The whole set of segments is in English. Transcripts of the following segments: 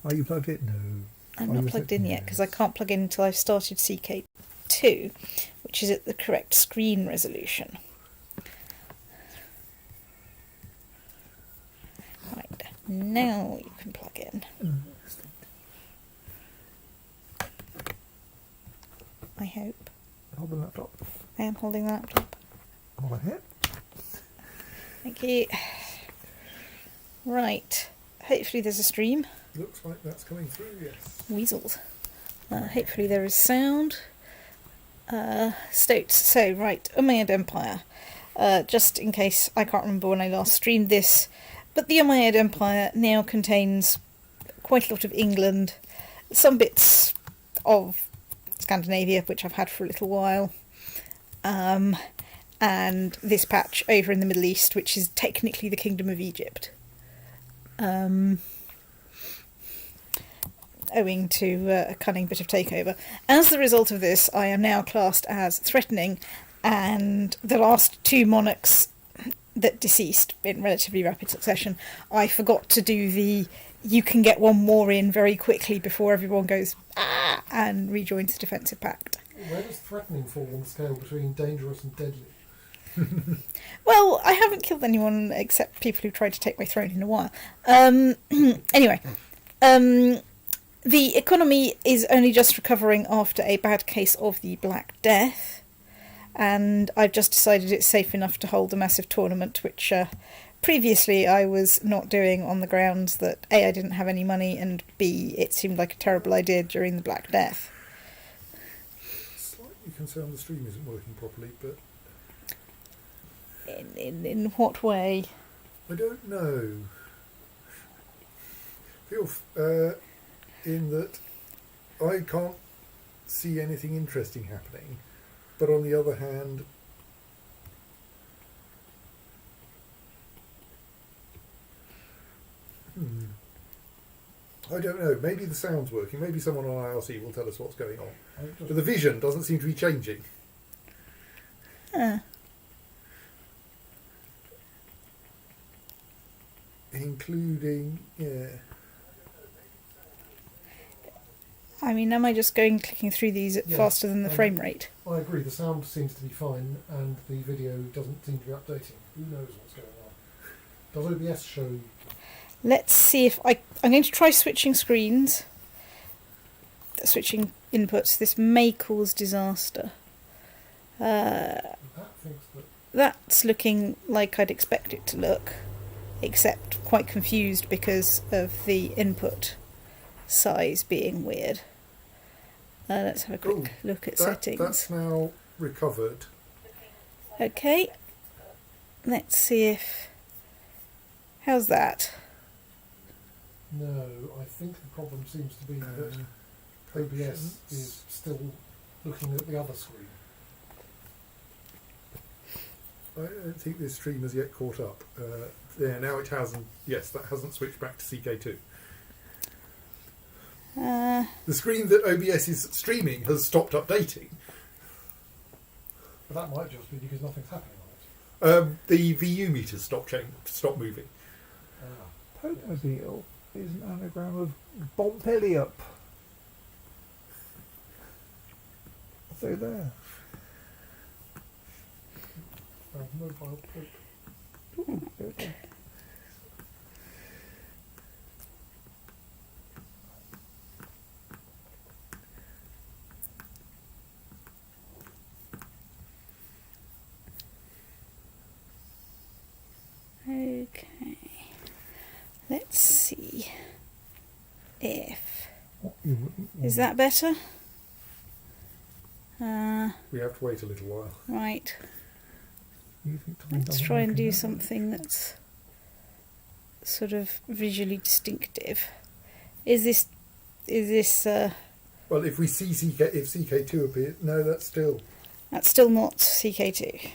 Are you plugged in? No. I'm not plugged in yet because I can't plug in until I've started CK2, which is at the correct screen resolution. Right, now you can plug in. I hope. Hold the laptop. I am holding the laptop. Hold my head. Thank you. Right, hopefully there's a stream. Looks like that's coming through, yes. Weasels. Hopefully there is sound. Stoats. So, right, Umayyad Empire. Just in case I can't remember when I last streamed this, but the Umayyad Empire now contains quite a lot of England, some bits of Scandinavia, which I've had for a little while, and this patch over in the Middle East, which is technically the Kingdom of Egypt. Owing to a cunning bit of takeover. As the result of this, I am now classed as threatening, and the last two monarchs that deceased in relatively rapid succession, I forgot to do the you can get one more in very quickly before everyone goes ah and rejoins the defensive pact. Where does threatening fall on the scale between dangerous and deadly? Well, I haven't killed anyone except people who tried to take my throne in a while. Anyway, the economy is only just recovering after a bad case of the Black Death, and I've just decided it's safe enough to hold a massive tournament, which previously I was not doing on the grounds that A, I didn't have any money, and B, it seemed like a terrible idea during the Black Death. Slightly concerned the stream isn't working properly, but... In what way? I don't know. In that I can't see anything interesting happening, but on the other hand, I don't know. Maybe the sound's working. Maybe someone on IRC will tell us what's going on. But the vision doesn't seem to be changing. Including, yeah. I mean, am I just clicking through these faster than the frame rate? I agree, the sound seems to be fine and the video doesn't seem to be updating. Who knows what's going on? Does OBS show? Let's see if I'm going to try switching screens. Switching inputs. This may cause disaster. That's looking like I'd expect it to look, except quite confused because of the input size being weird. Let's have a quick look at settings. That's now recovered. Okay. Let's see if... How's that? No, I think the problem seems to be that OBS is still looking at the other screen. I don't think this stream has yet caught up. Now it hasn't. Yes, that hasn't switched back to CK2. The screen that OBS is streaming has stopped updating. But that might just be because nothing's happening on it. The VU meters stopped moving. Potmobile is an anagram of Bompelliup. So there. Mobile poop. Ooh, okay. Okay. Let's see if... Is that better? We have to wait a little while. Right. Let's try and do something that's sort of visually distinctive. Is this Well, if we see if CK2 appears, no, that's still not CK2.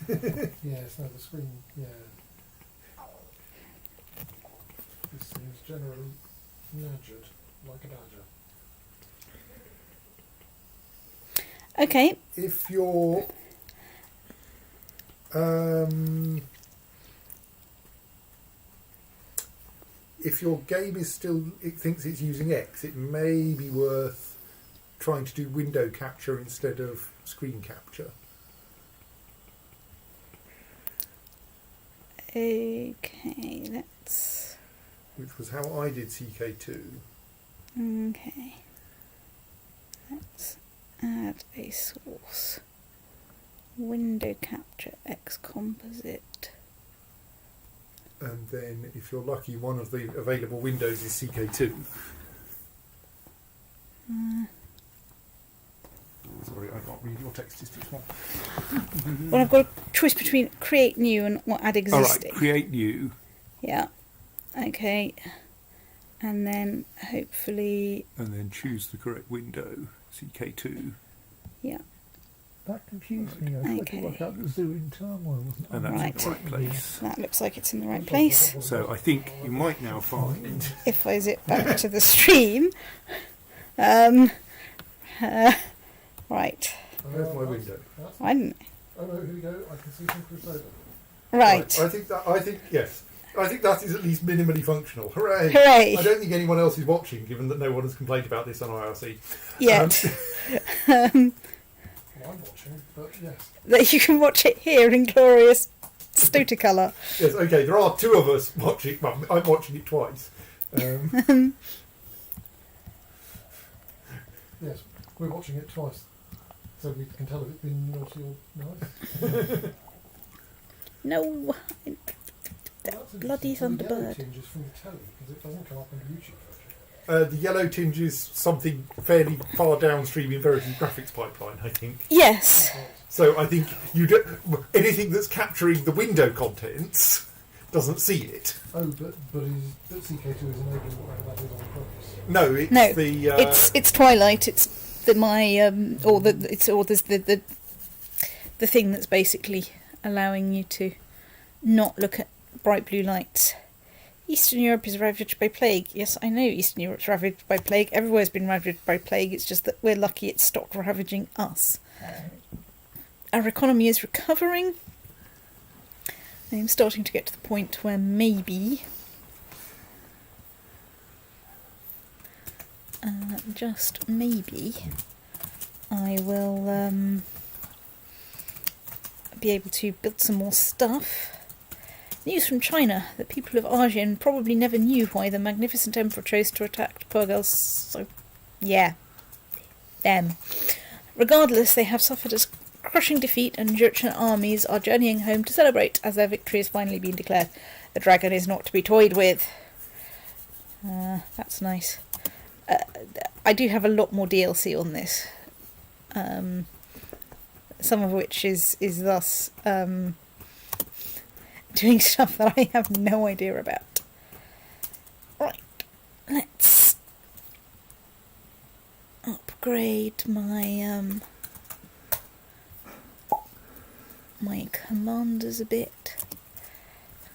Yes, no, the screen, yeah. This seems generally nudged like a badger. Okay. If you're if your game is still, it thinks it's using X, it may be worth trying to do window capture instead of screen capture. Okay, let's... Which was how I did CK2. Okay. Let's add a source. Window capture X composite. And then, if you're lucky, one of the available windows is CK2. Sorry, I can't read your text, it's too small. Well, I've got a choice between create new and what add existing. Alright, create new. Yeah. Okay. And then hopefully... And then choose the correct window, CK2. Yeah. That confused me. I tried Okay. to work out the zoo in turmoil. Wasn't And I? that's Right. in the right place. That looks like it's in the right place. So I think you might now find... If I zip back to the stream... right. Where's my window? I didn't... Oh no, here we go. I can see some Crusader. Right. I think yes. I think that is at least minimally functional. Hooray! Hooray. I don't think anyone else is watching, given that no one has complained about this on IRC. Yet. Well, I'm watching, but yes. That you can watch it here in glorious Stutacolour. Yes, okay, there are two of us watching. Well, I'm watching it twice. Yes, we're watching it twice, so we can tell if it's been naughty or nice. No. Well, that's Bloody interesting. The yellow Thunderbird. tinge is from the telly, because it doesn't come up on the YouTube version. The yellow tinge is something fairly far downstream in Verity's graphics pipeline, I think. Yes. Right. So I think you do, anything that's capturing the window contents doesn't see it. Oh, but CK2 is enabling whatever that is on purpose. No, it's No, the... it's Twilight. It's the thing that's basically allowing you to not look at bright blue lights. Eastern Europe is ravaged by plague. Yes, I know Eastern Europe's ravaged by plague. Everywhere's been ravaged by plague. It's just that we're lucky it stopped ravaging us. Our economy is recovering. I'm starting to get to the point where maybe... just maybe I will be able to build some more stuff. News from China. The people of Arjun probably never knew why the magnificent emperor chose to attack poor girls. So, yeah, them. Regardless, they have suffered a crushing defeat, and Jurchen armies are journeying home to celebrate as their victory has finally been declared. The dragon is not to be toyed with. That's nice. I do have a lot more DLC on this, some of which is thus doing stuff that I have no idea about. Right, let's upgrade my my commanders a bit,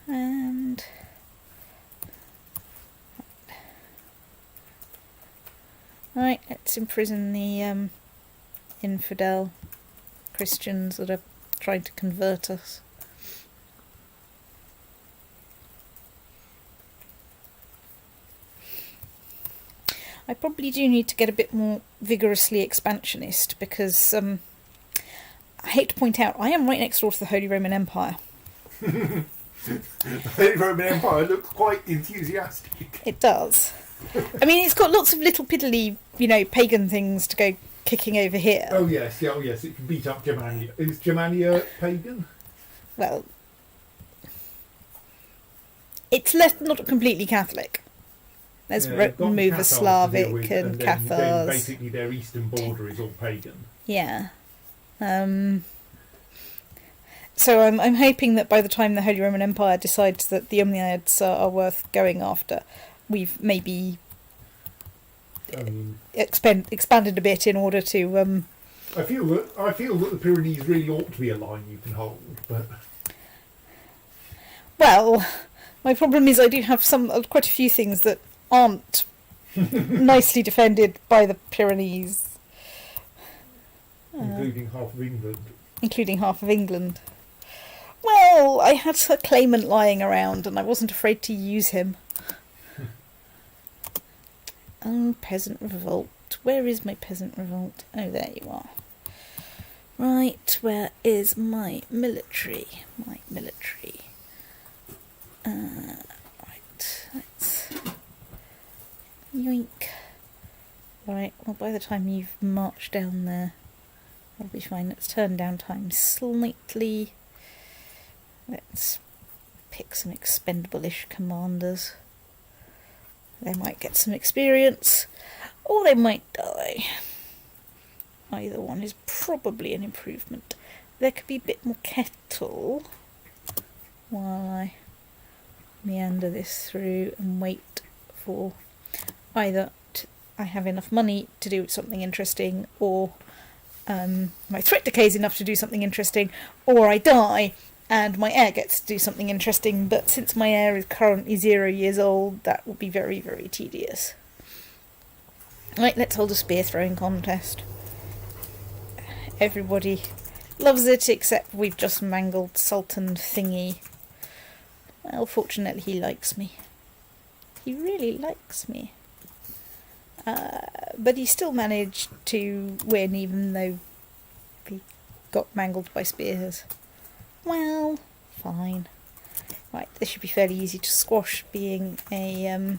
and right, let's imprison the infidel Christians that are trying to convert us. I probably do need to get a bit more vigorously expansionist, because I hate to point out, I am right next door to the Holy Roman Empire. The Holy Roman Empire looks quite enthusiastic. It does. I mean, it's got lots of little piddly, pagan things to go kicking over here. Oh yes, it can beat up Germania. Is Germania pagan? Well, it's not completely Catholic. There's Yeah, remove a Slavic with, and then Cathars. basically their eastern border is all pagan. Yeah. So I'm hoping that by the time the Holy Roman Empire decides that the Omniads are worth going after, we've maybe I mean, expanded a bit in order to... I feel that the Pyrenees really ought to be a line you can hold, but... Well, my problem is I do have quite a few things that aren't nicely defended by the Pyrenees. Including half of England. Including half of England. Well, I had a claimant lying around and I wasn't afraid to use him. Oh, peasant revolt. Where is my peasant revolt? Oh, there you are. Right, where is my military? My military. Right, let's... Yoink. Right, well, by the time you've marched down there, that'll be fine. Let's turn down time slightly. Let's pick some expendable-ish commanders. They might get some experience, or they might die. Either one is probably an improvement. There could be a bit more kettle while I meander this through and wait for either I have enough money to do something interesting, or my threat decay is enough to do something interesting, or I die and my heir gets to do something interesting. But since my heir is currently 0 years old, that will be very, very tedious. Right, let's hold a spear throwing contest. Everybody loves it, except we've just mangled Sultan Thingy. Well, fortunately he likes me. He really likes me. But he still managed to win, even though he got mangled by spears. Well, fine. Right, this should be fairly easy to squash, being a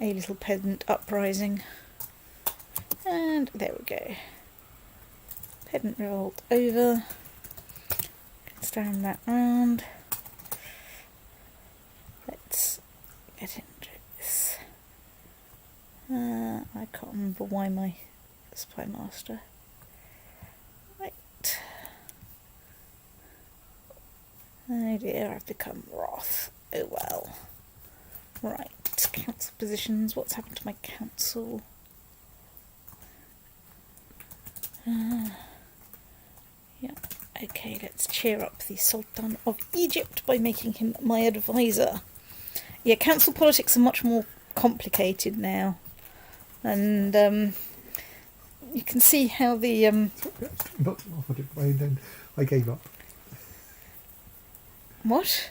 little peasant uprising. And there we go. Peasant revolt over. Stand that round. Let's get into this. I can't remember why my spy master. Right. Oh dear, I've become wrath. Oh well. Right, council positions. What's happened to my council? Yeah. Okay, let's cheer up the Sultan of Egypt by making him my advisor. Yeah, council politics are much more complicated now. And you can see how the... But then I gave up. What?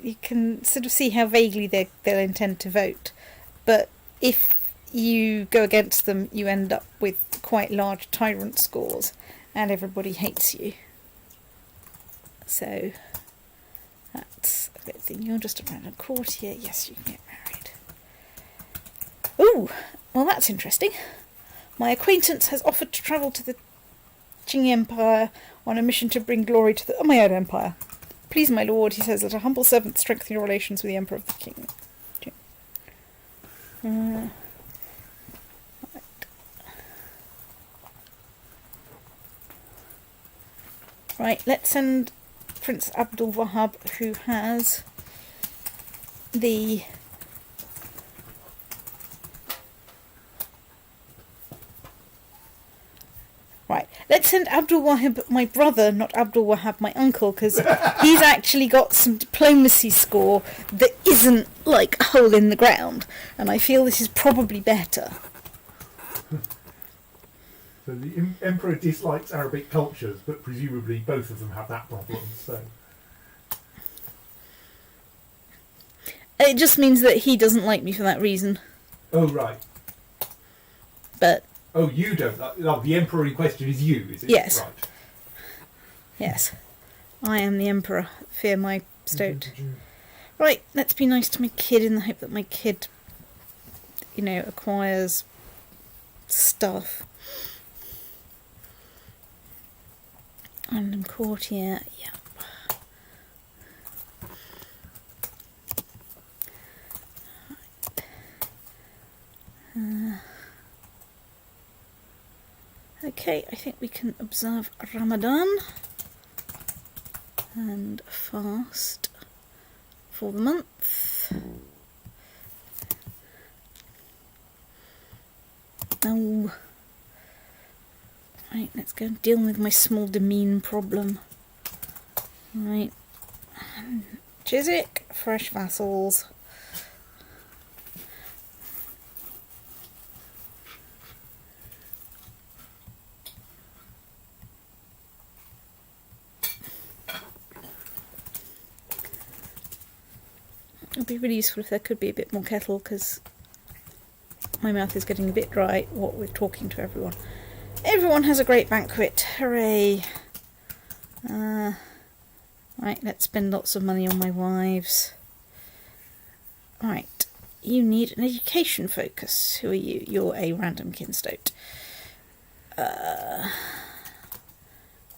You can sort of see how vaguely they'll intend to vote. But if you go against them, you end up with quite large tyrant scores, and everybody hates you. So that's a good thing. You're just around a courtier. Yes, you can get married. Ooh, well that's interesting. My acquaintance has offered to travel to the Qing Empire on a mission to bring glory to my own empire. Please, my lord, he says that a humble servant strengthen your relations with the Emperor of the King. Right. Right, let's send Prince Abdul Wahab, who has the... Right, let's send Abdul Wahab, my brother, not Abdul Wahab, my uncle, because he's actually got some diplomacy score that isn't like a hole in the ground, and I feel this is probably better. So the Emperor dislikes Arabic cultures, but presumably both of them have that problem, so... It just means that he doesn't like me for that reason. Oh, right. But... Oh, you don't... Oh, the Emperor in question is you, is it? Yes. Right. Yes. I am the Emperor. Fear my stoat. Right, let's be nice to my kid in the hope that my kid, you know, acquires stuff. Random courtier, yeah. Okay, I think we can observe Ramadan and fast for the month. Oh. Right, let's go and deal with my small demean problem. Right. Chiswick, fresh vassals. It'd be really useful if there could be a bit more kettle, because my mouth is getting a bit dry, what with talking to everyone. Everyone has a great banquet. Hooray! Right, let's spend lots of money on my wives. Right, you need an education focus. Who are you? You're a random kinstote.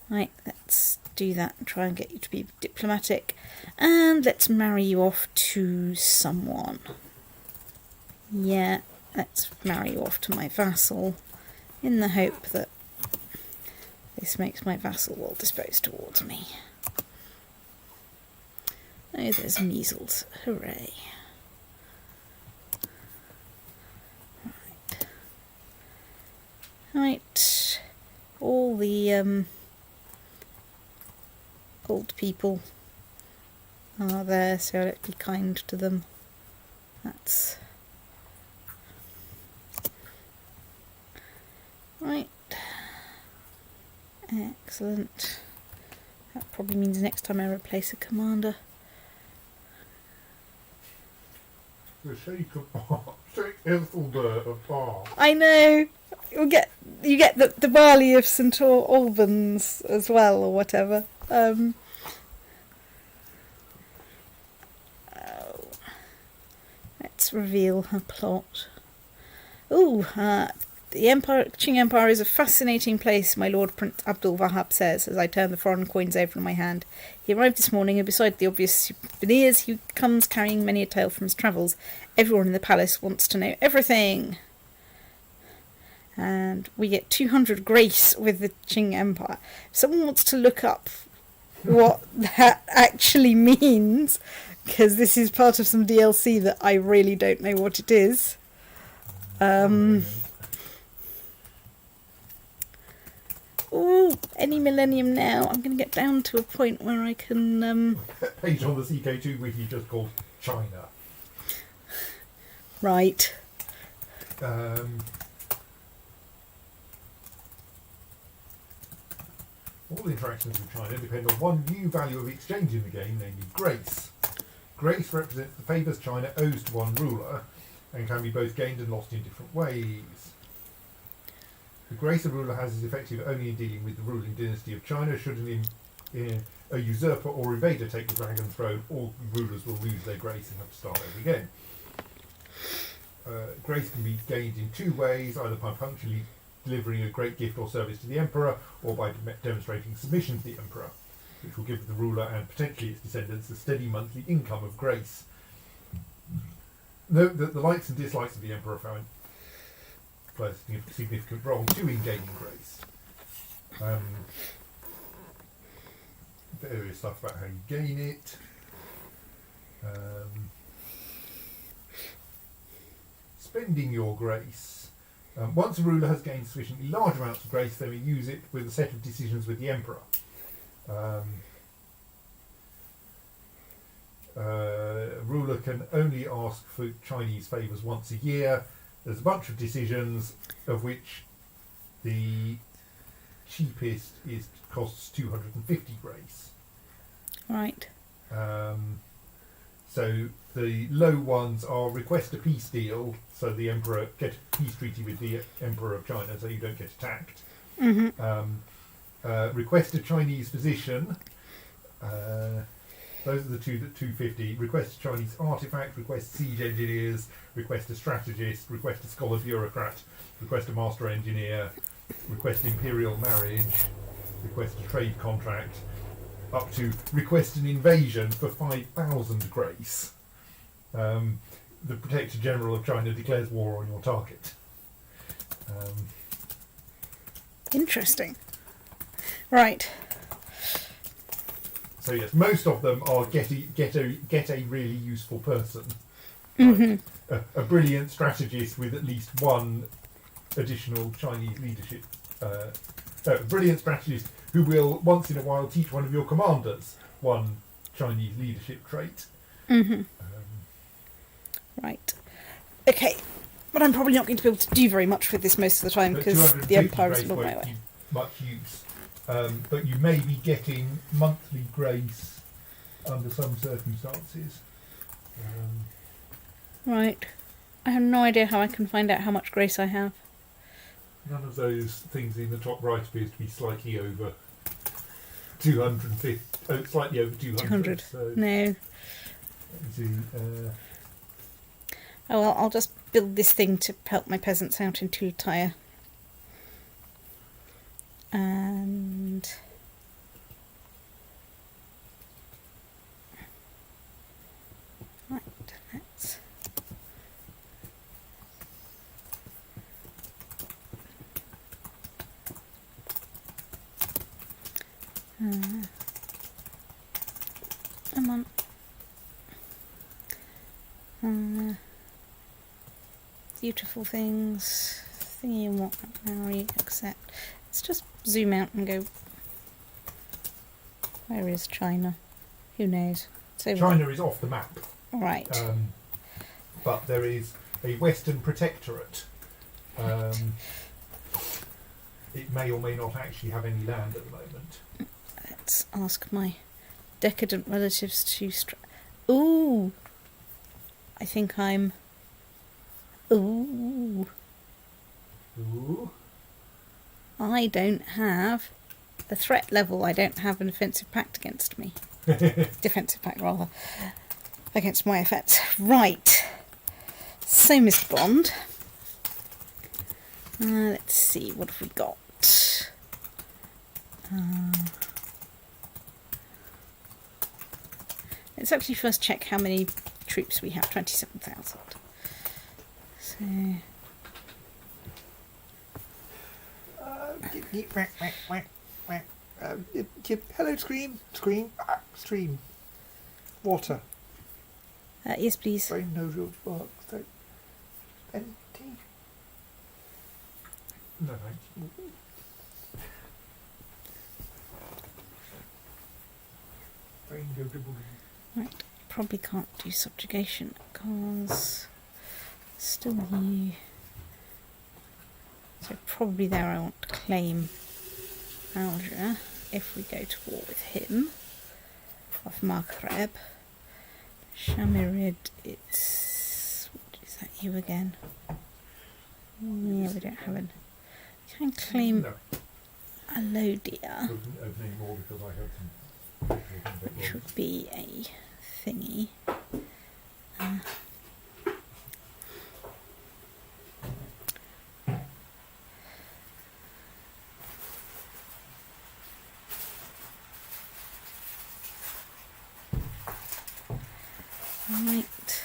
Right, let's do that and try and get you to be diplomatic. And let's marry you off to someone. Yeah, let's marry you off to my vassal, in the hope that this makes my vassal well disposed towards me. Oh, there's measles. Hooray. Right. All the old people are there, so let's be kind to them. That's right. Excellent. That probably means next time I replace a commander. The shake Ethelbert of Bar. I know. You get the barley of St Albans as well, or whatever. Let's reveal her plot. The Qing Empire is a fascinating place, my Lord Prince Abdul Wahab says, as I turn the foreign coins over in my hand. He arrived this morning, and beside the obvious souvenirs, he comes carrying many a tale from his travels. Everyone in the palace wants to know everything. And we get 200 grace with the Qing Empire. If someone wants to look up what that actually means, because this is part of some DLC that I really don't know what it is. Any millennium now. I'm going to get down to a point where I can... Page on the CK2 wiki just called China. Right. All interactions with China depend on one new value of exchange in the game, namely grace. Grace represents the favours China owes to one ruler, and can be both gained and lost in different ways. The grace a ruler has is effective only in dealing with the ruling dynasty of China. Should a usurper or invader take the dragon throne, all rulers will lose their grace and have to start over again. Grace can be gained in two ways, either by punctually delivering a great gift or service to the emperor, or by demonstrating submission to the emperor, which will give the ruler and potentially its descendants a steady monthly income of grace. Note that the likes and dislikes of the emperor play a significant role too in gaining grace. Various stuff about how you gain it. Spending your grace. Once a ruler has gained sufficiently large amounts of grace, they may use it with a set of decisions with the emperor. A ruler can only ask for Chinese favours once a year. There's a bunch of decisions, of which the cheapest costs 250 grace. Right. So the low ones are request a peace deal, so the emperor get a peace treaty with the emperor of China, so you don't get attacked. Mm-hmm. Request a Chinese physician. Those are the two that 250. Request a Chinese artifact. Request siege engineers. Request a strategist. Request a scholar bureaucrat. Request a master engineer. Request imperial marriage. Request a trade contract. Up to request an invasion for 5,000 grace. The Protector General of China declares war on your target. Interesting. Right. So yes, most of them are get a really useful person. Mm-hmm. Like a brilliant strategist with at least one additional Chinese leadership. A brilliant strategist who will once in a while teach one of your commanders one Chinese leadership trait. Mm-hmm. Right. Okay. But I'm probably not going to be able to do very much with this most of the time because the Empire is along my way. Much use. But you may be getting monthly grace under some circumstances. Right. I have no idea how I can find out how much grace I have. None of those things in the top right appears to be slightly over 250. Oh, slightly over 200. 200. So, No. let me see, Oh well, I'll just build this thing to help my peasants out in Tultire. And... Right, let's... come on. Beautiful things. Thingy and what now you accept. Let's just zoom out and go. Where is China? Who knows? So China is off the map. right. But there is a Western protectorate. It may or may not actually have any land at the moment. Let's ask my decadent relatives to. Ooh. I think I'm. Ooh. Ooh. I don't have the threat level. I don't have an offensive pact against me. Defensive pact, rather. Against my effects. Right. So, Mr. Bond. Let's see, what have we got? Let's actually first check how many troops we have. 27,000. So... hello, Scream. Stream. Water. yes, please. Brain knows your bark. So, empty. No thanks. Brain go dribble. Right, probably can't do subjugation because still you. So probably there I want to claim Alger if we go to war with him. Of Maghreb. Shamirid, it's... What is that, you again? Yeah, we don't have an... Can claim No, Alodia, opening more because I had some. which would be a thingy. Right.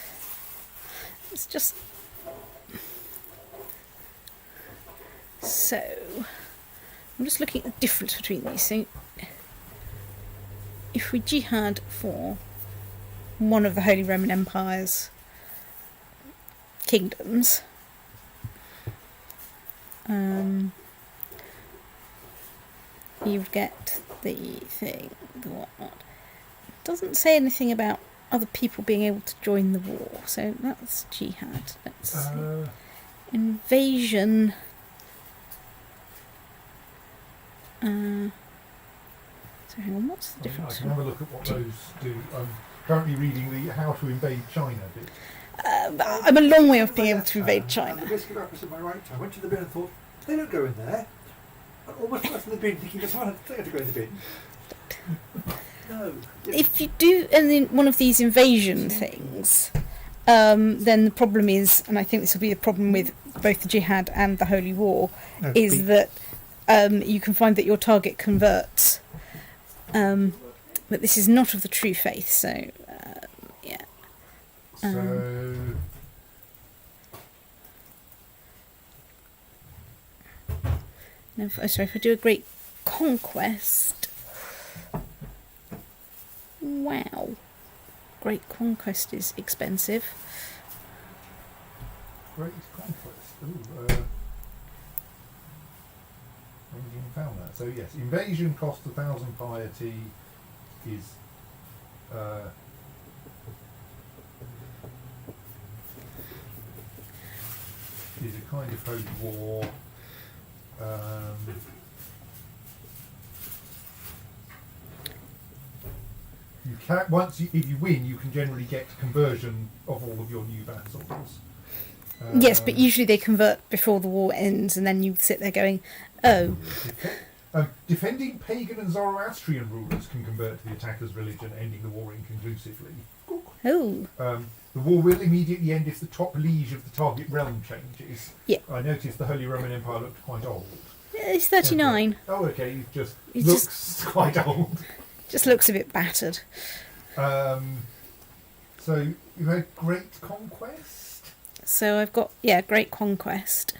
It's just... So... I'm just looking at the difference between these. So, if we jihad for one of the Holy Roman Empire's kingdoms, you would get the thing, the whatnot. It doesn't say anything about other people being able to join the war, so that's jihad. Let's see. Invasion. So hang on, what's the I difference? can have a look at what those do. I'm currently reading the How to Invade China bit. I'm a long way off being able to invade China. The biscuit wrappers in my right. I went to the bin and thought, they don't go in there. I almost left in the bin thinking, I had to go in the bin. No. If you do one of these invasion things, then the problem is, and I think this will be the problem with both the jihad and the holy war, is that you can find that your target converts. But this is not of the true faith, so yeah. So No, sorry, if I do a great conquest. Wow. Great conquest is expensive. Great Conquest. Ooh, I haven't even found that. So yes, invasion cost 1,000 piety is a kind of holy war. You if you win, you can generally get conversion of all of your new vassals. Yes, but usually they convert before the war ends, and then you sit there going, "Oh, defending pagan and Zoroastrian rulers can convert to the attacker's religion, ending the war inconclusively. oh, The war will immediately end if the top liege of the target realm changes. Yeah. I noticed the Holy Roman Empire looked quite old. it's 39." Oh, okay, it just It looks quite old. Just looks a bit battered. So you had Great Conquest. So I've got Great Conquest.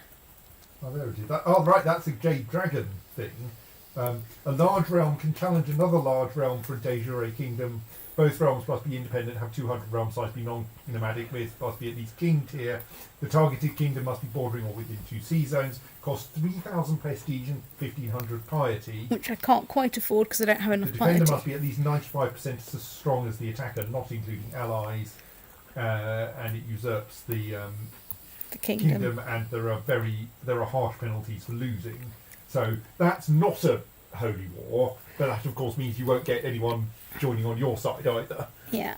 Oh, there it is. Right, that's a Jade Dragon thing. A large realm can challenge another large realm for a de jure kingdom. Both realms must be independent, have 200 realm size, be non-nomadic with, must be at least king tier. The targeted kingdom must be bordering or within 2 sea zones. Cost 3,000 prestige and 1,500 piety. Which I can't quite afford because I don't have The enough defender piety. must be at least 95% as strong as the attacker, not including allies. And it usurps the Kingdom. and there are harsh penalties for losing. So that's not a holy war, but that of course means you won't get anyone joining on your side either. Yeah.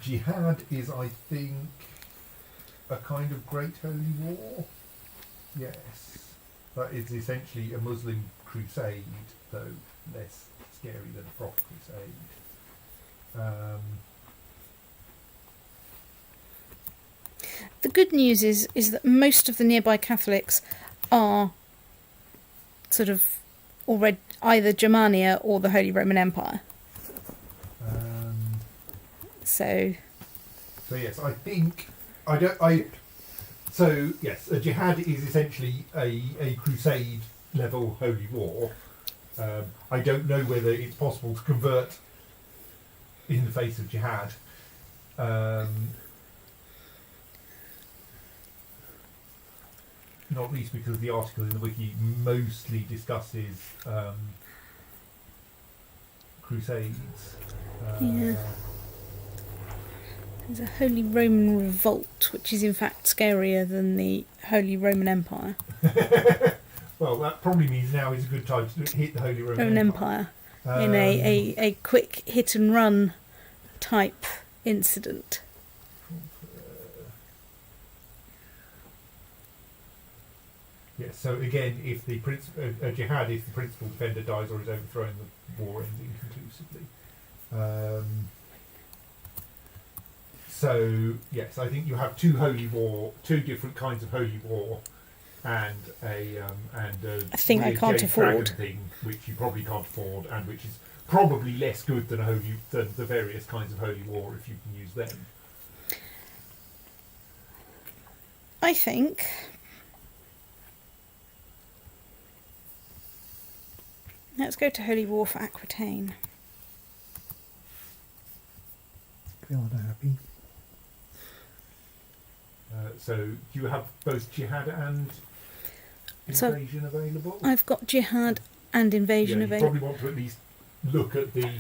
Jihad is, I think, a kind of great holy war. Yes, that is essentially a Muslim crusade, though less scary than a proper crusade. The good news is that most of the nearby Catholics are sort of already either Germania or the Holy Roman Empire. So yes, I think yes, a jihad is essentially a crusade level holy war. I don't know whether it's possible to convert in the face of jihad. Not least because the article in the wiki mostly discusses crusades. Yeah. There's a Holy Roman Revolt, which is in fact scarier than the Holy Roman Empire. Well, that probably means now is a good time to hit the Holy Roman Empire. In a quick hit and run type incident. Yes, so again, if the jihad, if the principal defender dies or is overthrown, the war ends inconclusively. So yes, I think you have two different kinds of holy war, and a thing I can't afford. thing which you probably can't afford, and which is probably less good than than the various kinds of holy war if you can use them. I think. Let's go to Holy War for Aquitaine. Feel unhappy. So do you have both jihad and invasion available? I've got jihad and invasion You available. probably want to at least look at the...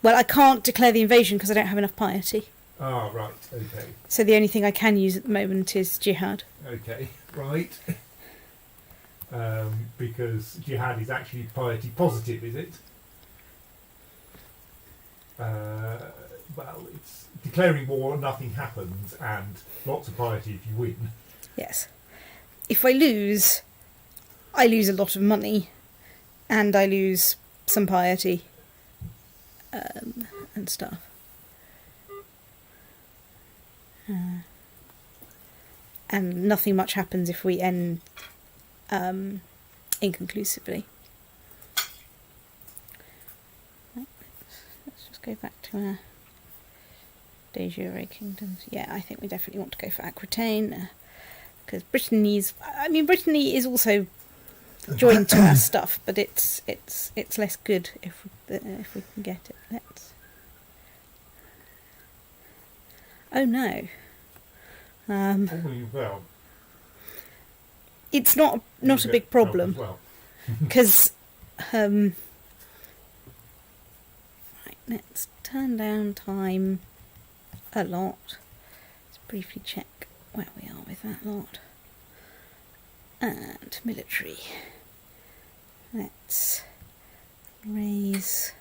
Well, I can't declare the invasion because I don't have enough piety. Ah, right, okay. So the only thing I can use at the moment is jihad. Okay, right. Because jihad is actually piety positive, is it? Well, it's declaring war, nothing happens, and lots of piety if you win. Yes. If I lose a lot of money, and I lose some piety, and stuff. And nothing much happens if we end inconclusively. Right, let's just go back to our de jure kingdoms. Yeah, I think we definitely want to go for Aquitaine, because Brittany is also joined to our stuff, but it's less good if we can get it. Let's. Oh no. Well, It's not a big problem because right, let's turn down time a lot. Let's briefly check where we are with that lot. And military. Let's Raise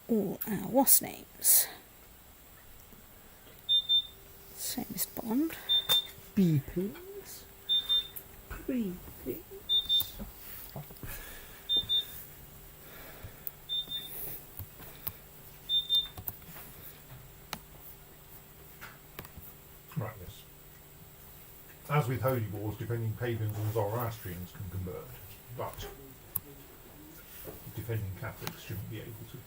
all our WAS names. So, Mr. Bond. B, please. Please. Right, yes. As with Holy Wars, defending pagans and Zoroastrians can convert, but defending Catholics shouldn't be able to.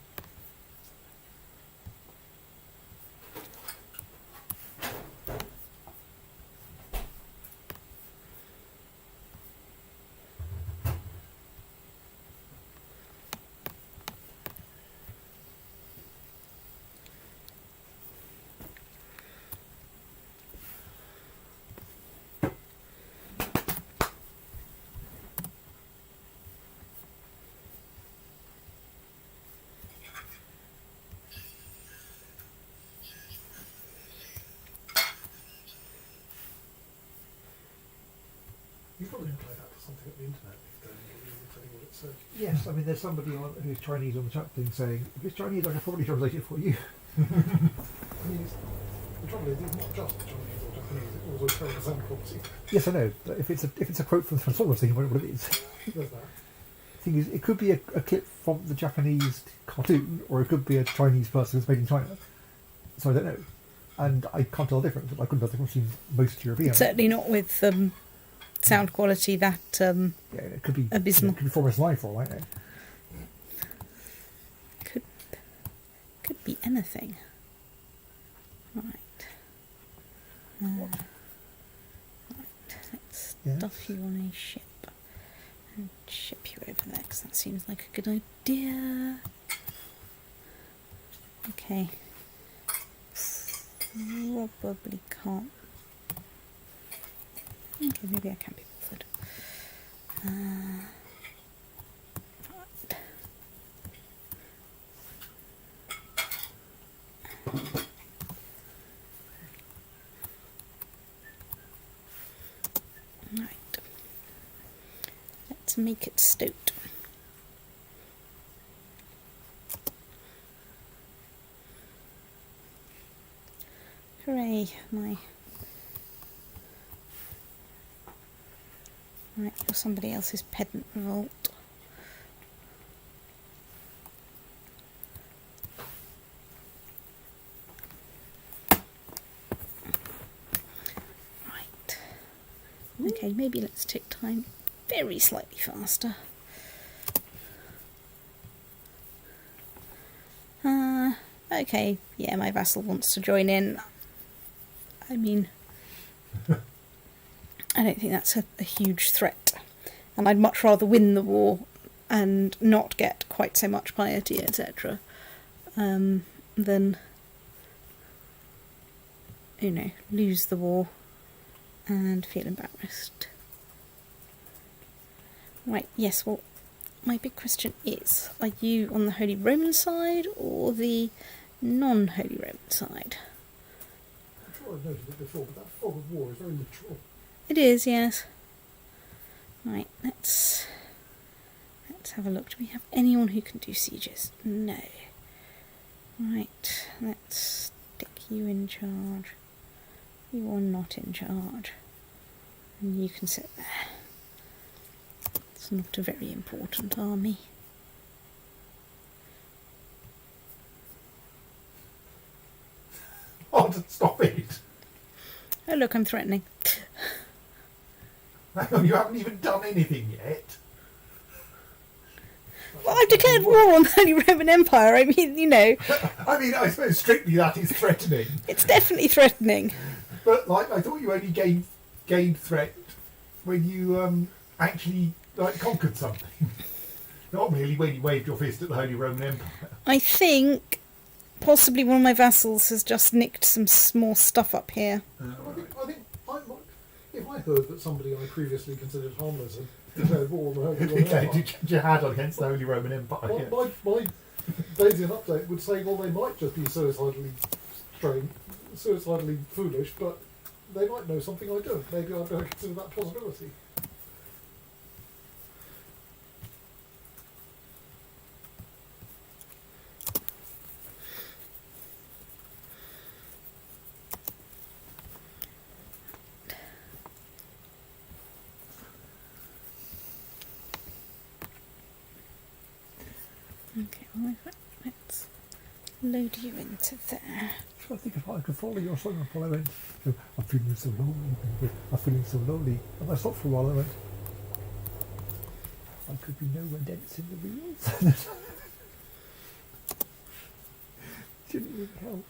You probably can play that to something at the internet if you don't really tell you what it says. Yes, I mean, there's somebody on, who's Chinese on the chat thing saying, if it's Chinese, I can probably translate it for you. I mean, the trouble is, it's not just Chinese or Japanese, it also carries the same quality. Yes, I know. But if it's a quote from the Transformers thing, I wonder what it is. There's that. Thing is, it could be a clip from the Japanese cartoon, or it could be a Chinese person who's made in China. So I don't know. And I can't tell the difference. I couldn't tell the difference between most European. Certainly not with sound quality that Yeah, it could be abysmal. It could be Forest Life for all I know. Could be anything. Right. Right. Let's Yeah. stuff you on a ship and ship you over there, because that seems like a good idea. Okay. Probably can't. Okay, maybe I can be bothered. Right. Right. Let's make it stout. Hooray, my... Right, you're somebody else's pedant revolt. Right. Okay, maybe let's take time very slightly faster. Okay, yeah, my vassal wants to join in. I mean, I don't think that's a huge threat. And I'd much rather win the war and not get quite so much piety, etc., than, you know, lose the war and feel embarrassed. Right, yes, well, my big question is, are you on the Holy Roman side or the non-Holy Roman side? I'm sure I've noted it before, but that fog of war is very literal. It is, yes. Right, let's have a look. Do we have anyone who can do sieges? No. Right, let's stick you in charge. You are not in charge. And you can sit there. It's not a very important army. Oh, stop it! Oh look, I'm threatening. Hang on, you haven't even done anything yet. Well, I've declared war on the Holy Roman Empire. I mean, you know, I mean, I suppose strictly that is threatening. it's definitely threatening. But, like, I thought you only gained threat when you actually, like, conquered something. Not really when you waved your fist at the Holy Roman Empire. I think possibly one of my vassals has just nicked some more stuff up here. I think if I heard that somebody I previously considered harmless had declared war on the Holy Roman Okay, Empire, did you had on against the Holy Roman Empire? Yeah. my Bayesian update would say, well, they might just be suicidally foolish, but they might know something I don't. Maybe I better consider that possibility. Okay, well, let's load you into there. I think if I could follow your song up while I went, I'm feeling so lonely, I'm feeling so lonely. And I stopped for a while and I went, I could be nowhere dense in the wheels. Didn't really help.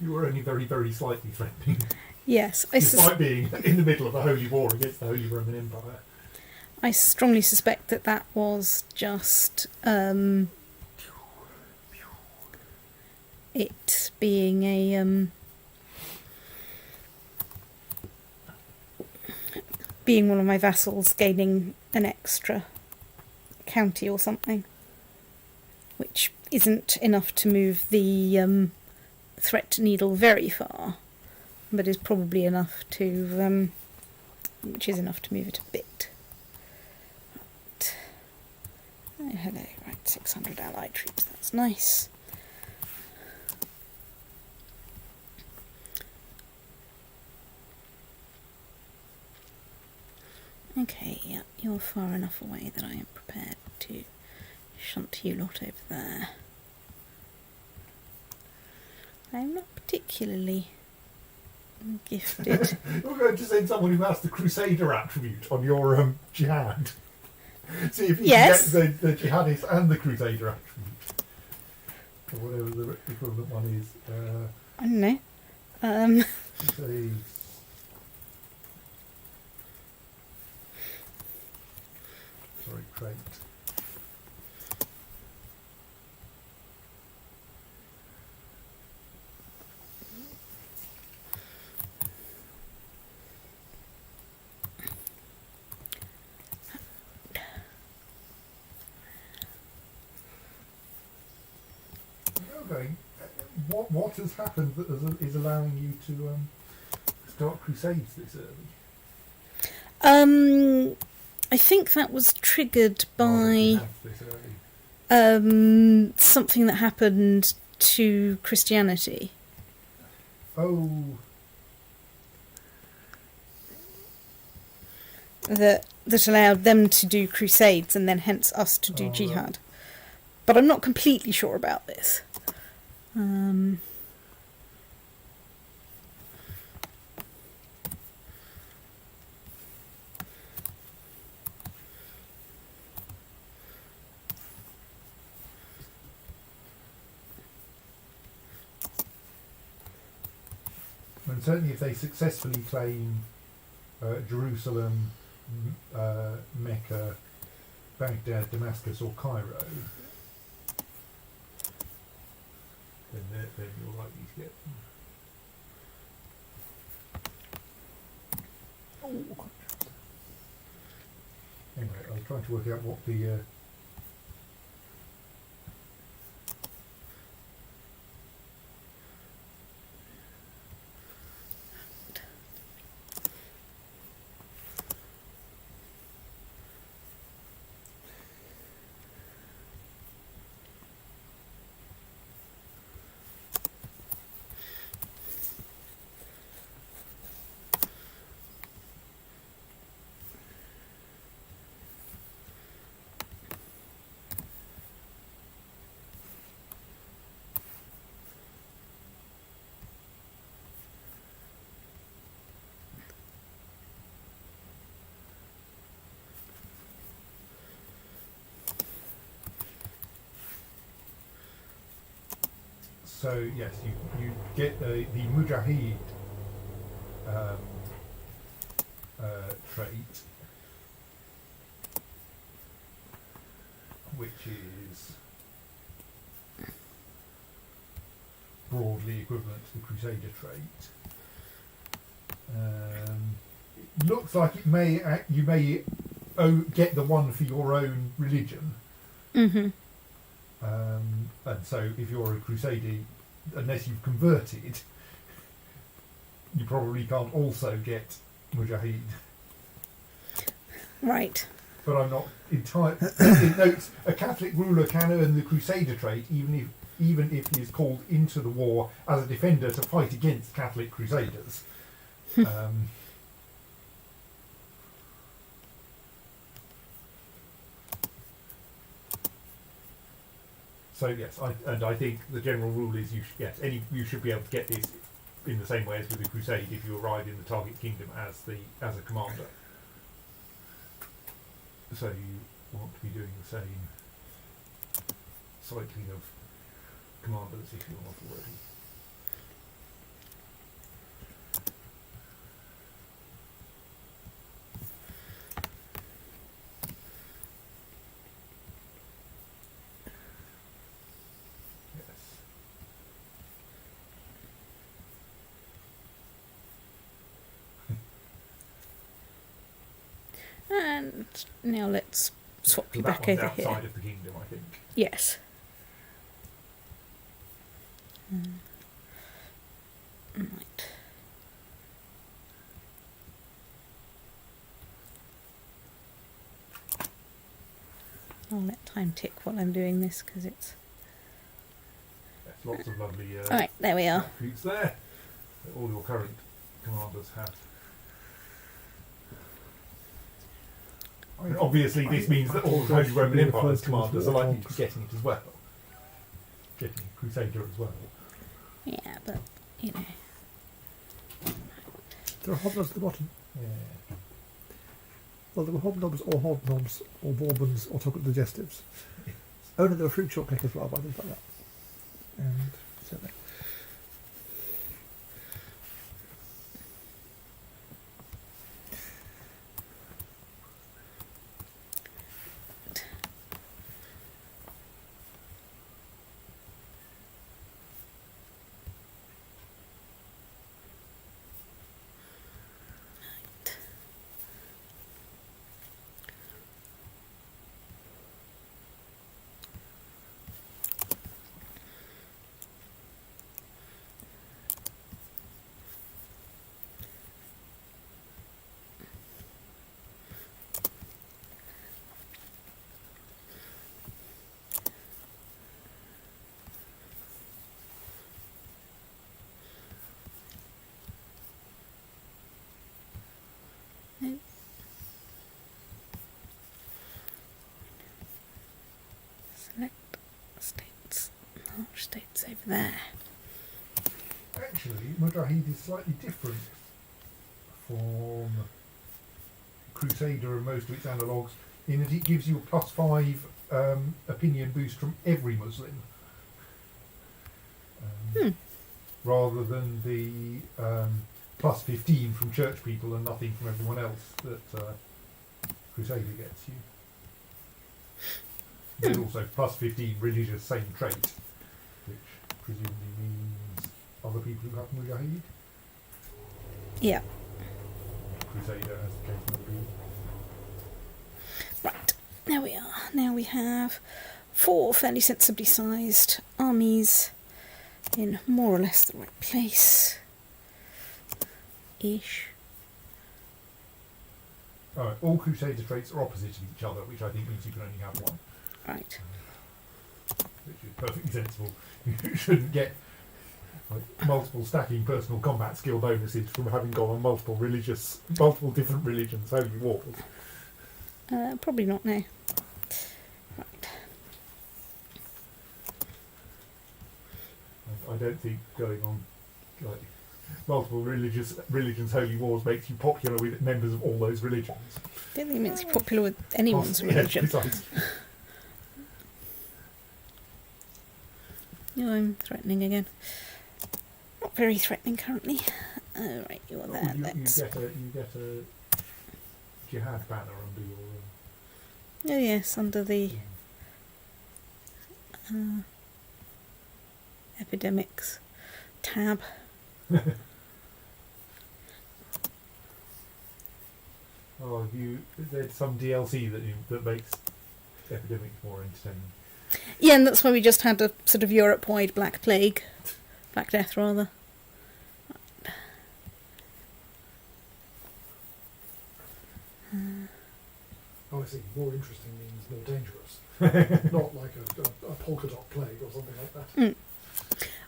You were only very, very slightly threatening, Yes, despite being in the middle of a holy war against the Holy Roman Empire. I strongly suspect that that was just it being a being one of my vassals gaining an extra county or something, which isn't enough to move the threat needle very far, but is probably enough to which is enough to move it a bit. Oh, hello, right, 600 allied troops, that's nice. Okay, yeah, you're far enough away that I am prepared to shunt you lot over there. I'm not particularly gifted. You're going to send someone who has the Crusader attribute on your jihad. See if you Yes. can get the jihadist and the Crusader attribute. Or whatever the equivalent one is. I don't know. Say, sorry, trait. Okay. What has happened that is allowing you to start crusades this early? I think that was triggered by This early. something that happened to Christianity. Oh, That allowed them to do crusades and then hence us to do Oh, right. jihad. But I'm not completely sure about this. and certainly if they successfully claim Jerusalem, Mecca, Baghdad, Damascus, or Cairo, then you're likely to get them. Anyway, I was trying to work out what the so yes, you get the Mujahid trait, which is broadly equivalent to the Crusader trait. It looks like it may you may get the one for your own religion. Mm-hmm. And so if you're a Crusader, unless you've converted, you probably can't also get Mujahid. Right. But I'm not entirely... It notes a Catholic ruler can earn the Crusader trait even if he is called into the war as a defender to fight against Catholic Crusaders. So yes, I think the general rule is you should be able to get this in the same way as with the crusade if you arrive in the target kingdom as a commander. So you want to be doing the same cycling of commanders if you're not already. Yes. And now let's swap So you that back one's over outside here. of the kingdom, I think. Yes. Right. I'll let time tick while I'm doing this because it's... Yes, lots of lovely Alright, there we are. attributes there that all your current commanders have. I mean, obviously, this means that all the Holy Roman Empire's commanders are likely to be getting it as well. Getting a Crusader as well. Yeah, but, you know. There are hobnobs at the bottom. Yeah. Well, there were hobnobs or hobnobs or bourbons or chocolate digestives. Oh no, there were fruit shortcake as well, but I didn't like that. And so there. Select states. Large states over there. Actually, Mujahid is slightly different from Crusader and most of its analogues in that it gives you a +5 opinion boost from every Muslim. Rather than the +15 from church people and nothing from everyone else that Crusader gets you. There's also +15 religious same trait, which presumably means other people who have Mujahid. Yeah. Crusader, as the case may be. Right. There we are. Now we have 4 fairly sensibly sized armies in more or less the right place. Ish. Alright, all Crusader traits are opposite of each other, which I think means you can only have one, Right. which is perfectly sensible. You shouldn't get multiple stacking personal combat skill bonuses from having gone on multiple different religions, holy wars. Probably not now. Right. I don't think going on multiple religions, holy wars makes you popular with members of all those religions. Don't think it makes you popular with anyone's religion. Yeah, precisely. No, I'm threatening again. Not very threatening currently. Right, you're there. You Let's. get a jihad banner under your. Oh yes, under the epidemics tab. Oh, there's some DLC that makes epidemics more entertaining. Yeah, and that's why we just had a sort of Europe-wide Black Plague. Black Death, rather. Oh, I see. More interesting means more dangerous. Not like a polka dot plague or something like that.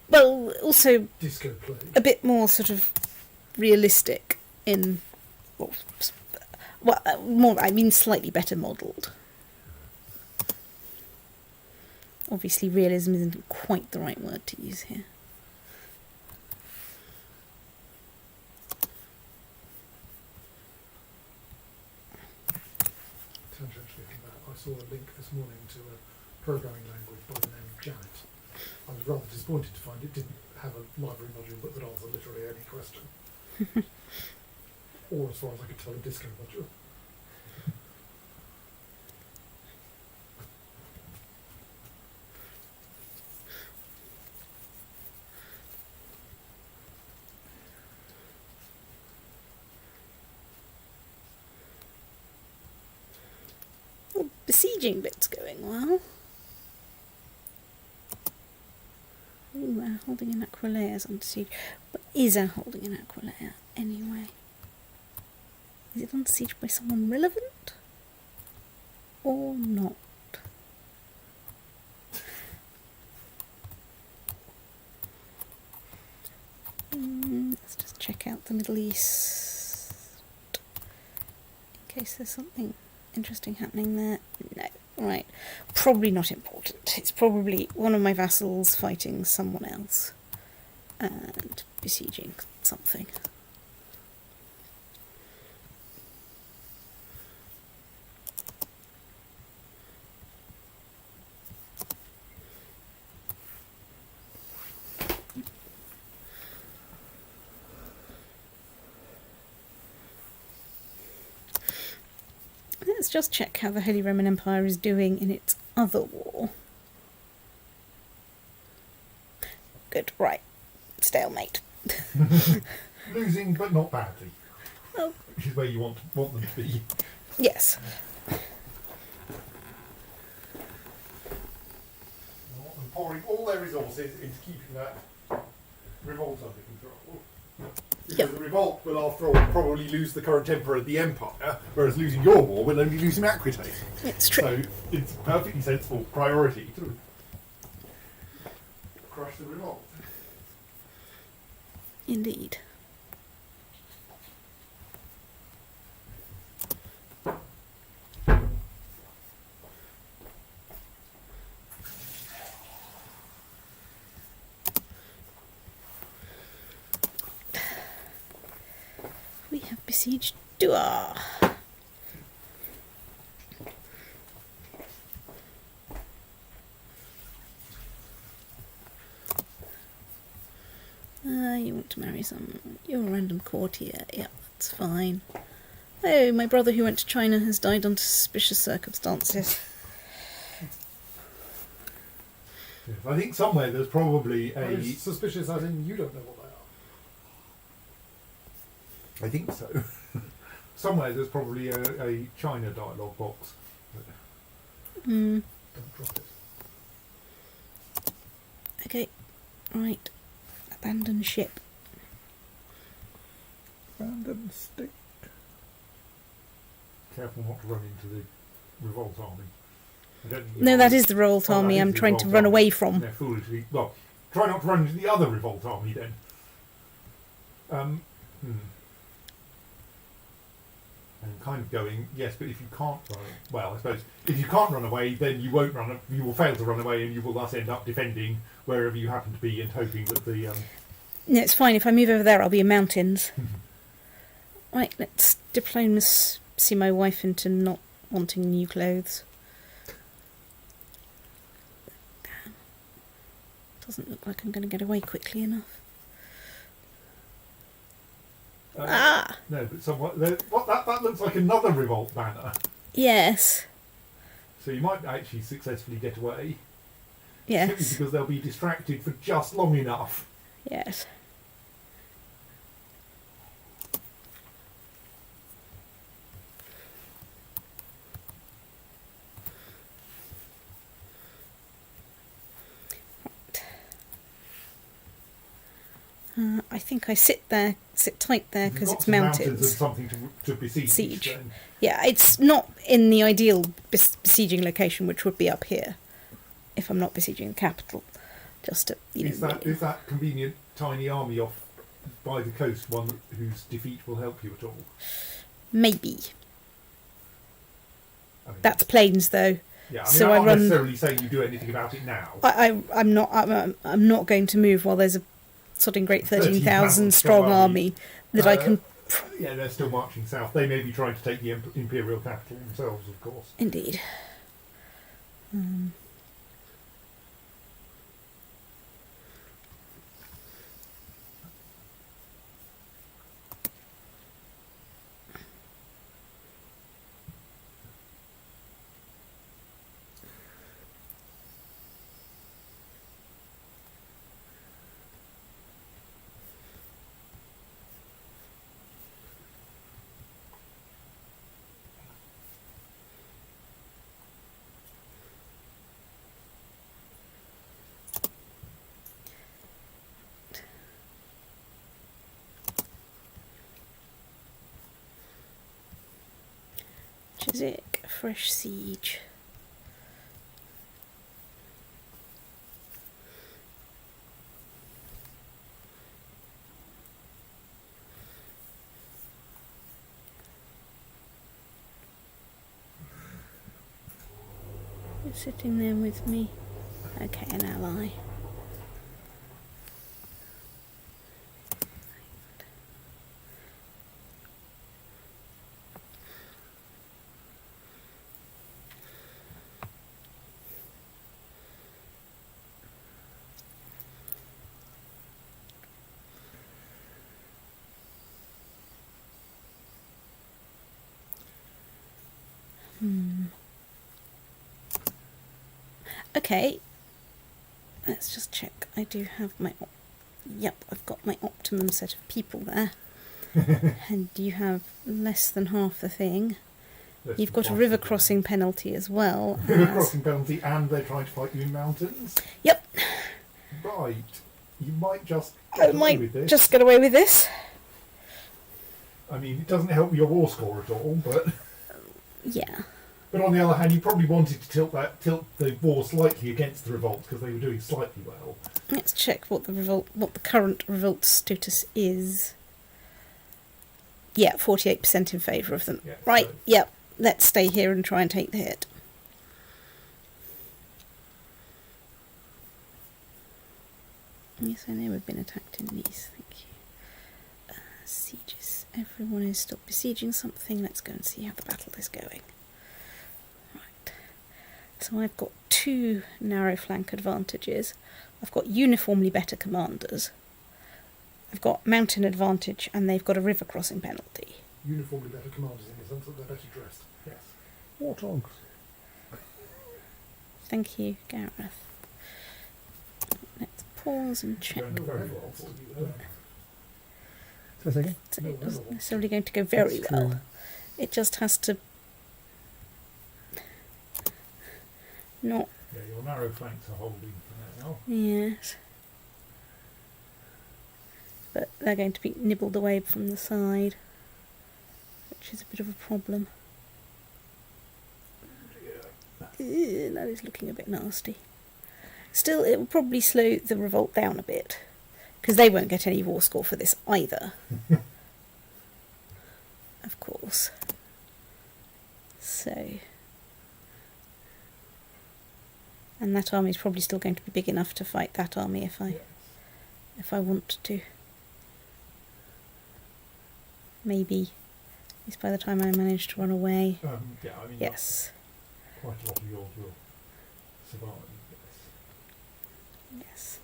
Well, also Disco plague. a bit more sort of realistic in... More, I mean slightly better modelled. obviously realism isn't quite the right word to use here. Tangentially from that, I saw a link this morning to a programming language by the name Janet. I was rather disappointed to find it didn't have a library module that would answer literally any question. Or, as far as I could tell, a disco module. Well, besieging bit's going well. Ooh, our holding in Aquileia is under siege. What is our holding in Aquileia anyway? Is it under siege by someone relevant? Or not? Let's just check out the Middle East. In case there's something interesting happening there. No. Right. Probably not important. It's probably one of my vassals fighting someone else. And besieging something. Let's just check how the Holy Roman Empire is doing in its other war. Good, right. Stalemate. Losing, but not badly. Oh. Which is where you want them to be. Yes. And pouring all their resources into keeping that revolt under control. Because Yep. the revolt will, after all, probably lose the current emperor of the empire, whereas losing your war will only lose him Aquitaine. It's true. So it's a perfectly sensible priority to crush the revolt. Indeed. We have besieged Dua. You want to marry you're a random courtier. Yeah, that's fine. Oh, my brother who went to China has died under suspicious circumstances. Yes, I think somewhere there's probably Very suspicious as in you don't know what they are. I think so. Somewhere there's probably a China dialogue box. Hmm. Don't drop it. Okay. Right. Abandon ship. Abandoned state. Careful not to run into the revolt army. I don't think you No, are. that is the revolt Oh, that army is I'm the trying to revolt run army. away from. They're foolishly. Well, try not to run into the other revolt army then. And kind of going, yes, but if you can't run, well, I suppose if you can't run away, then you won't run. You will fail to run away, and you will thus end up defending wherever you happen to be and hoping that the. No, it's fine. If I move over there, I'll be in mountains. Right, let's diplomacy my wife into not wanting new clothes. Damn. Doesn't look like I'm going to get away quickly enough. No, but somewhat. That looks like another revolt banner. Yes. So you might actually successfully get away. Yes. Simply because they'll be distracted for just long enough. Yes. I think I sit tight there because it's mountains and mountains. something to besiege. Siege. Then. Yeah, it's not in the ideal besieging location, which would be up here, if I'm not besieging the capital. Just to, Is that convenient tiny army off by the coast one whose defeat will help you at all? maybe. I mean, That's plains, though. Yeah, I mean, So I'm I not run- necessarily saying you do anything about it now. I'm not going to move while there's a sodding great 13,000 strong army that I can. Yeah, they're still marching south. They may be trying to take the imperial capital themselves, of course. Indeed. Chiswick, fresh siege. You're sitting there with me. Okay, an ally. Okay, let's just check. I do have my... Yep, I've got my optimum set of people there. And you have less than half the thing. Less You've than got a half river the game. crossing penalty as well. River as- crossing penalty, and they're trying to fight you in mountains. Yep, Right. You might just I get away with might this. just get away with this. I mean, it doesn't help your war score at all, but Yeah. on the other hand, you probably wanted to tilt the war slightly against the revolt because they were doing slightly well. Let's check what the current revolt status is. Yeah, 48% in favour of them. Yeah, Right, so- yep. Let's stay here and try and take the hit. Yes, I know we've been attacked in Nice, thank you. Sieges. Everyone is still besieging something. Let's go and see how the battle is going. Right. So I've got 2 narrow flank advantages. I've got uniformly better commanders. I've got mountain advantage, and they've got a river crossing penalty. Uniformly better commanders in the sense that they're better dressed. Yes. Warthogs. Thank you, Gareth. Let's pause and check. Going very well for you, though. So say again? So No, it isn't no. necessarily going to go very That's well. true. It just has to not. Yeah, your narrow flanks are holding for now. Yes. But they're going to be nibbled away from the side, which is a bit of a problem. That is looking a bit nasty. Still, it will probably slow the revolt down a bit, because they won't get any war score for this either. Of course. So... And that army is probably still going to be big enough to fight that army if I want to. Maybe. At least by the time I manage to run away. Yeah, I mean, Yes. quite a lot of yours will survive. Yes. Yes.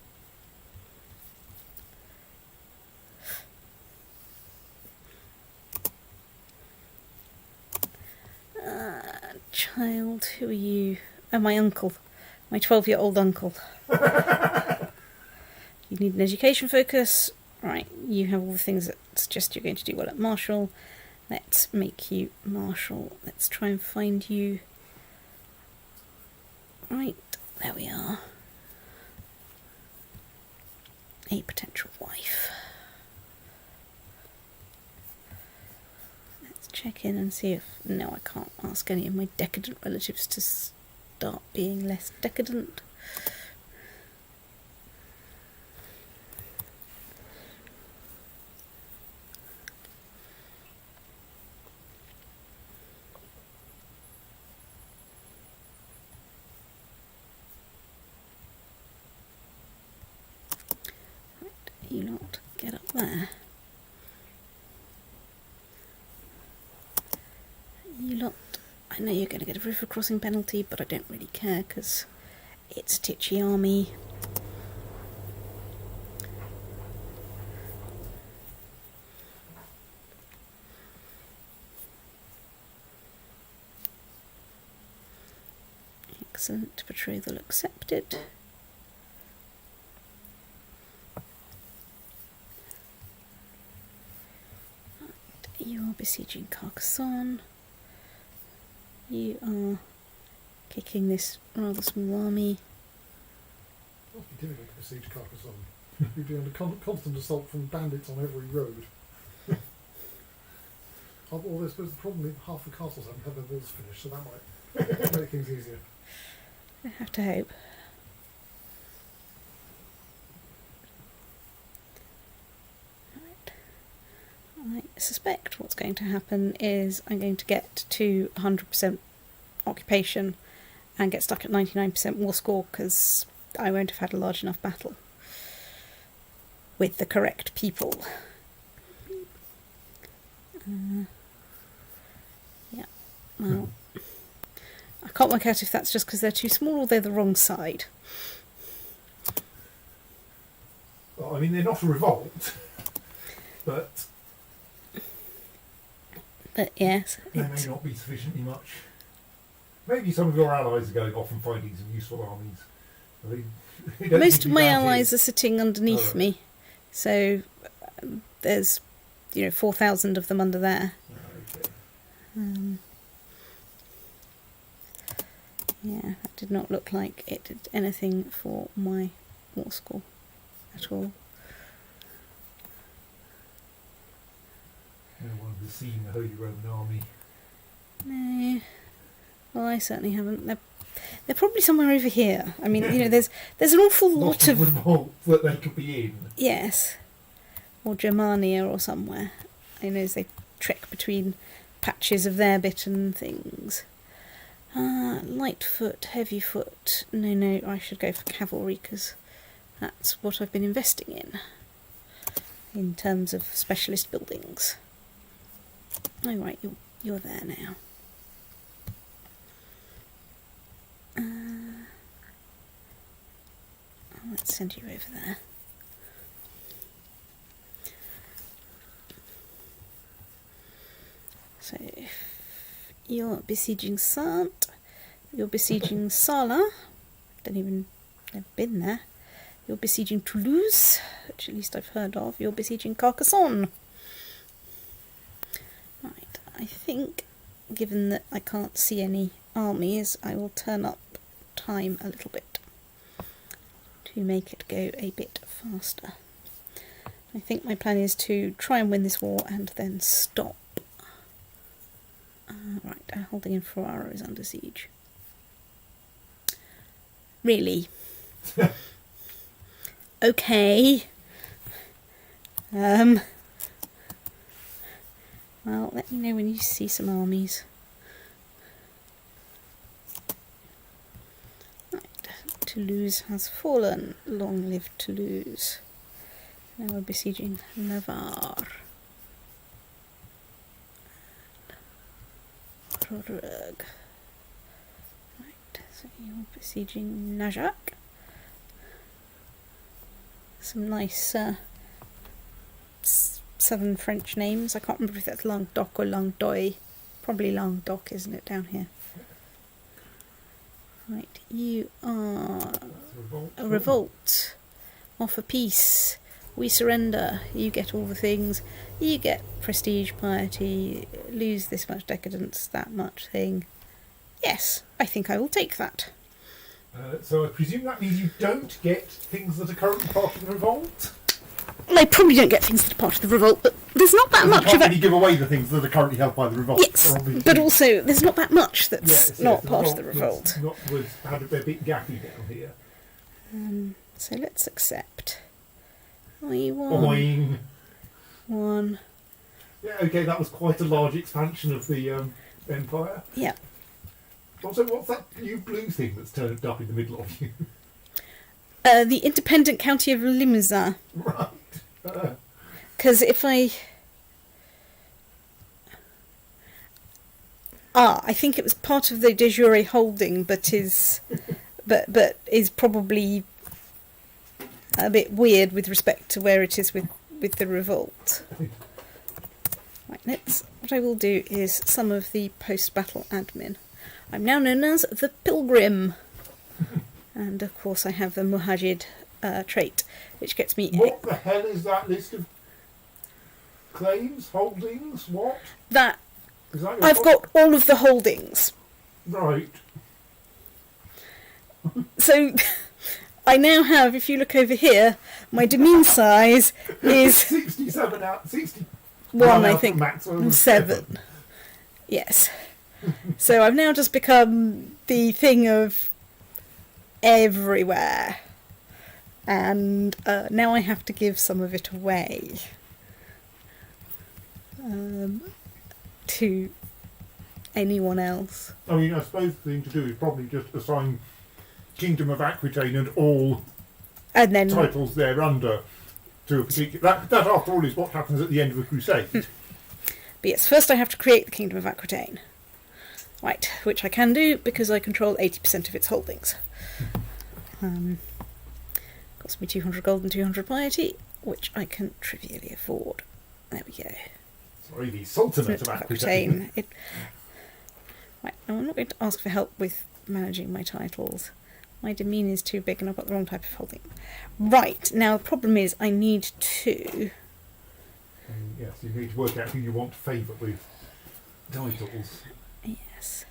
Child, who are you? Oh, my uncle. My 12-year-old uncle. You need an education focus. Right, you have all the things that suggest you're going to do well at Marshall. Let's make you Marshall. Let's try and find you. Right, there we are. A potential wife. Let's check in and see if... No, I can't ask any of my decadent relatives to start being less decadent. not get up there. You lot, I know you're going to get a river crossing penalty, but I don't really care because it's a titchy army. Excellent, betrothal accepted. You are besieging Carcassonne. You are kicking this rather small army. It must be difficult to besiege Carcassonne. You'd be under constant assault from bandits on every road. Although I suppose the problem is half the castles haven't had their walls finished, so that might make things easier. I have to hope. Right. I suspect what's going to happen is I'm going to get to 100% occupation and get stuck at 99% war score because I won't have had a large enough battle with the correct people. Yeah, well, I can't work out if that's just because they're too small or they're the wrong side. Well, I mean, they're not a revolt, but yes, they may not be sufficiently much. Maybe some of your allies are going off and finding some useful armies. I mean, they don't most seem of to be my bad allies here. are sitting underneath right. me, so there's 4,000 of them under there. Okay. Yeah, that did not look like it did anything for my war score at all. No one has seen the Holy Roman Army. No, well, I certainly haven't. They're probably somewhere over here. I mean, there's an awful lot of revolts that they could be in. yes, or Germania or somewhere. I know as they trek between patches of their bit and things. Light foot, heavy foot. No, I should go for cavalry because that's what I've been investing in terms of specialist buildings. Oh right, you're there now. Let's send you over there. So you're besieging Sant. You're besieging Sala. Never been there. You're besieging Toulouse, which at least I've heard of. You're besieging Carcassonne. Right, I think, given that I can't see any armies, I will turn up time a little bit to make it go a bit faster. I think my plan is to try and win this war and then stop. Right, holding in Ferrara is under siege. Really? Okay. Well, let me know when you see some armies. Right, Toulouse has fallen. Long live Toulouse. Now we're besieging Navarre. Rodrigue. Right, so you're besieging Najac. Some nice southern French names. I can't remember if that's Languedoc or Languedoc. Probably Languedoc, isn't it, down here? Right, you are a revolt. Offer peace. We surrender. You get all the things. You get prestige, piety, lose this much decadence, that much thing. Yes, I think I will take that. So I presume that means you don't get things that are currently part of the revolt? Well, I probably don't get things that are part of the revolt, but there's not that much You of can't it. really give away the things that are currently held by the revolt. Yes, but also there's not that much that's Yes, not the part of the revolt. Had a bit gappy down here. So let's accept. I won. Boing. One. Yeah, okay, that was quite a large expansion of the empire. Yeah. Also, what's that new blue thing that's turned up in the middle of you? The independent county of Limousin. Right. Because if I... I think it was part of the de jure holding, but is probably a bit weird with respect to where it is with the revolt. Right, what I will do is some of the post-battle admin. I'm now known as the Pilgrim. And of course I have the Muhajid trait, which gets me... What the hell is that list of claims, holdings, what? That Is that your I've got all of the holdings. Right. So I now have, if you look over here, my domain size is 67 out, 60. 1, I think, maximum and of 7. Yes. So I've now just become the thing of everywhere. And now I have to give some of it away to anyone else. I mean, I suppose the thing to do is probably just assign Kingdom of Aquitaine and all And then titles there under to a particular... That, after all, is what happens at the end of a crusade. But yes, first I have to create the Kingdom of Aquitaine. Right, which I can do because I control 80% of its holdings. Costs me 200 gold and 200 piety, which I can trivially afford. There we go. Sorry, the Sultanate of Aquitaine. Right, now I'm not going to ask for help with managing my titles. My demean is too big and I've got the wrong type of holding. Right, now the problem is I need to... Yes, you need to work out who you want to favour with titles. Yes.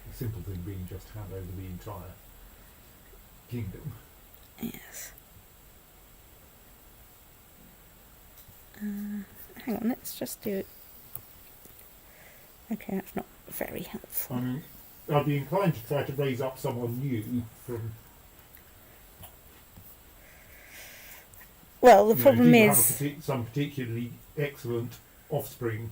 The simple thing being just hand over the entire kingdom. Yes. Hang on, let's just do it. Okay, that's not very helpful. I mean, I'd be inclined to try to raise up someone new from... Well, the problem if you is... have some particularly excellent offspring.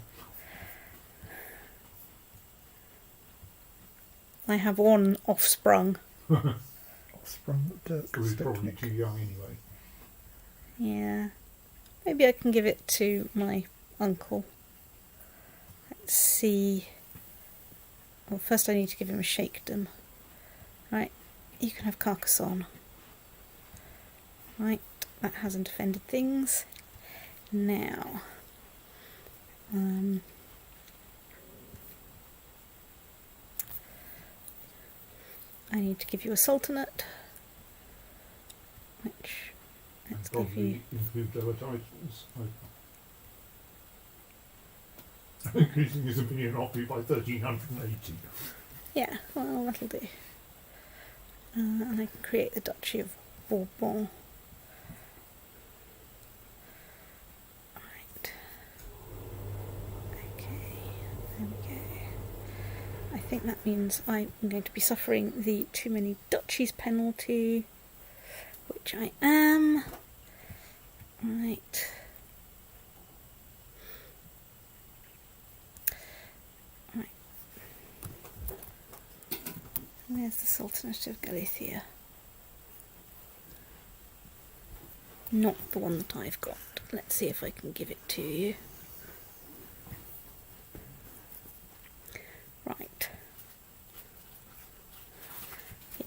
I have one offsprung. Offsprung Dirk Who's probably Stepnick. too young anyway. Yeah. Maybe I can give it to my uncle. Let's see. Well, first I need to give him a shakedom. Right, you can have Carcassonne. Right, that hasn't offended things. Now, I need to give you a sultanate, which, let's And give you... probably include lower titles. I'm increasing his opinion off you by 1,380. Yeah, well, that'll do. And I can create the Duchy of Bourbon. Right. Okay, there we go. I think that means I'm going to be suffering the too many duchies penalty, which I am. Right. Where's the Sultanate of Galicia? Not the one that I've got. Let's see if I can give it to you. Right.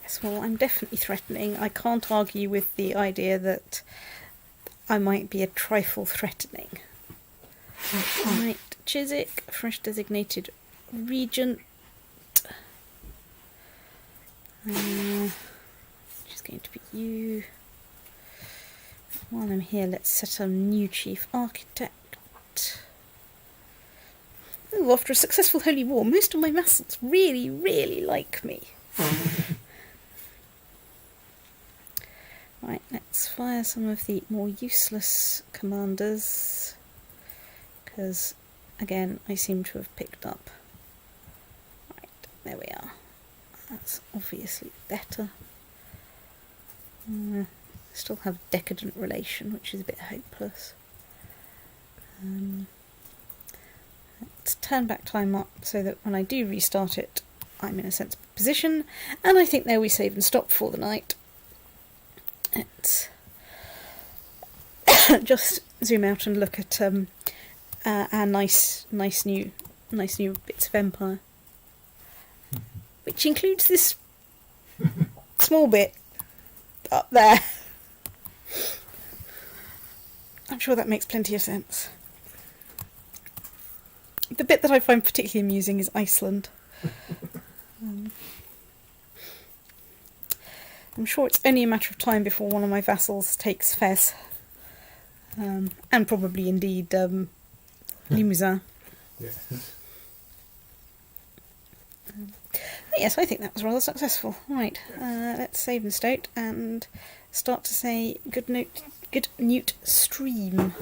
Yes, well, I'm definitely threatening. I can't argue with the idea that I might be a trifle threatening. Right, Chiswick, fresh designated regent. Which is going to be you. While I'm here, let's set a new chief architect. Oh, after a successful holy war, most of my vassals really, really like me. Right, let's fire some of the more useless commanders, because, again, I seem to have picked up. Right, there we are. That's obviously better. Still have a decadent relation, which is a bit hopeless. Let's turn back time up so that when I do restart it, I'm in a sensible position. And I think there we save and stop for the night. It's just zoom out and look at our nice new bits of empire, which includes this small bit up there. I'm sure that makes plenty of sense. The bit that I find particularly amusing is Iceland. I'm sure it's only a matter of time before one of my vassals takes Fez. And probably indeed Limousin. Yeah. Yes, I think that was rather successful. Right, let's save and state and start to say good Newt stream.